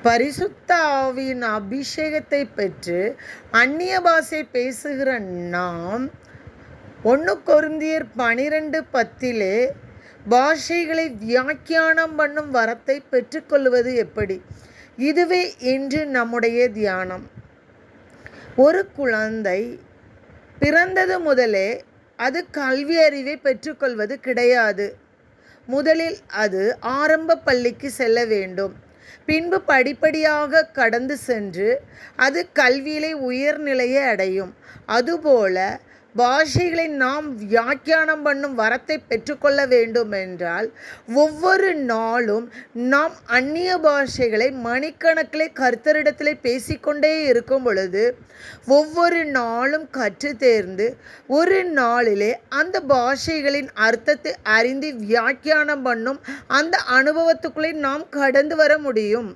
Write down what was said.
பரிசுத்த ஆவியின் அபிஷேகத்தை பெற்று அந்நிய பாஷை பேசுகிற நாம் 1 கொரிந்தியர் 12:10 பாஷைகளை வியாக்கியானம் பண்ணும் வரத்தை பெற்றுக்கொள்வது எப்படி? இதுவே இன்று நம்முடைய தியானம். ஒரு குழந்தை பிறந்தது முதலே அது கல்வி அறிவை பெற்றுக்கொள்வது கிடையாது. முதலில் அது ஆரம்ப பள்ளிக்கு செல்ல வேண்டும். பின்பு படிப்படியாக கடந்து சென்று அது கல்வியிலே உயர்நிலையை அடையும். அதுபோல பாஷைகளை நாம் வியாக்கியானம் பண்ணும் வரத்தை பெற்றுக்கொள்ள வேண்டும் என்றால் ஒவ்வொரு நாளும் நாம் அந்நிய பாஷைகளை மணிக்கணக்கிலே கர்த்தரிடத்திலே பேசிக்கொண்டே இருக்கும் பொழுது ஒவ்வொரு நாளும் கற்று தேர்ந்து ஒரு நாளிலே அந்த பாஷைகளின் அர்த்தத்தை அறிந்து வியாக்கியானம் பண்ணும் அந்த அனுபவத்துக்குள்ளே நாம் கடந்து வர முடியும்.